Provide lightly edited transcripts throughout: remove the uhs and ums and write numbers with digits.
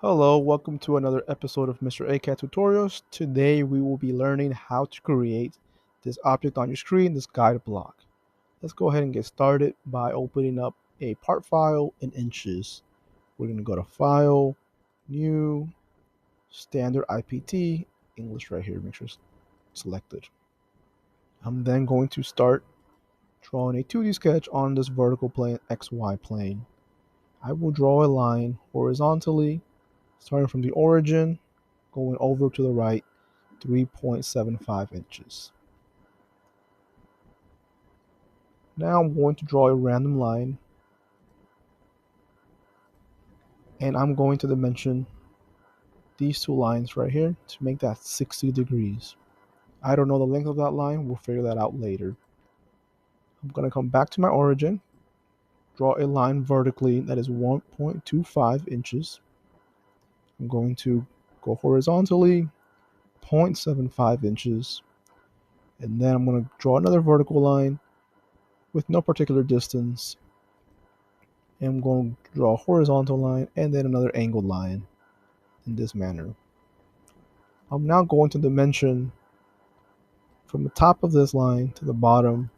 Hello, welcome to another episode of Mr.A tutorials. Today we will be learning how to create this object on your screen, this guide block. Let's go ahead and get started by opening up a part file in inches. We're going to go to File, New, Standard IPT, English right here, make sure it's selected. I'm then going to start drawing a 2D sketch on this vertical plane, XY plane. I will draw a line horizontally starting from the origin, going over to the right 3.75 inches. Now I'm going to draw a random line, and I'm going to dimension these two lines right here to make that 60 degrees. I don't know the length of that line, we'll figure that out later. I'm going to come back to my origin, draw a line vertically that is 1.25 inches. I'm going to go horizontally 0.75 inches, and then I'm going to draw another vertical line with no particular distance. And I'm going to draw a horizontal line and then another angled line in this manner. I'm now going to dimension from the top of this line to the bottom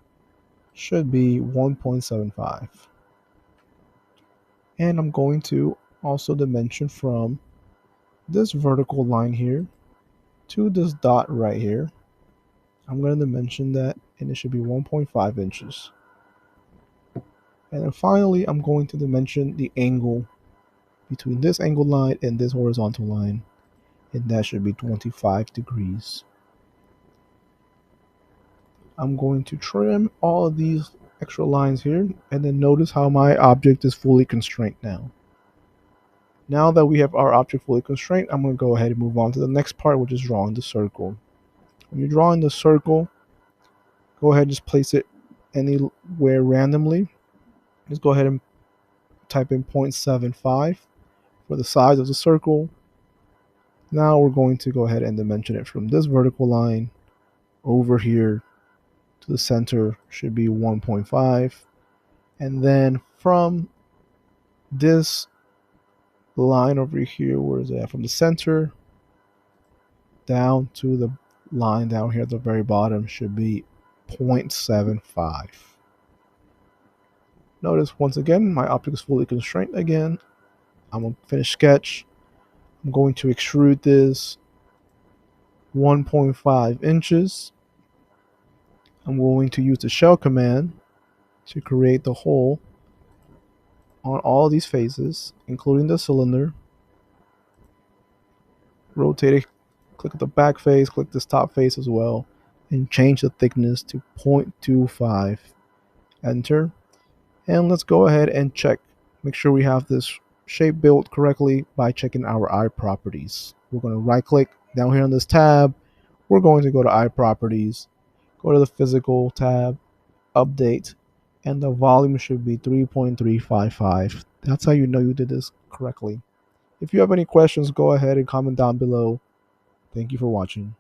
should be 1.75. And I'm going to also dimension from this vertical line here to this dot right here. I'm going to dimension that, and it should be 1.5 inches. And then finally, I'm going to dimension the angle between this angled line and this horizontal line, and that should be 25 degrees. I'm going to trim all of these extra lines here, and then notice how my object is fully constrained now. Now that we have our object fully constrained, I'm going to go ahead and move on to the next part, which is drawing the circle. When you're drawing the circle, go ahead and just place it anywhere randomly. Just go ahead and type in 0.75 for the size of the circle. Now we're going to go ahead and dimension it from this vertical line over here to the center should be 1.5, and then from this line over here, where is that, from the center down to the line down here at the very bottom should be 0.75. Notice once again my object is fully constrained again. I'm going to finish sketch. I'm going to extrude this 1.5 inches. I'm going to use the shell command to create the hole on all these faces, including the cylinder. Rotate it, click the back face, click this top face as well, and change the thickness to 0.25. Enter. And let's go ahead and check. Make sure we have this shape built correctly by checking our iProperties. We're going to right click down here on this tab. We're going to go to iProperties, go to the physical tab, update, and the volume should be 3.355. That's how you know you did this correctly. If you have any questions, go ahead and comment down below. Thank you for watching.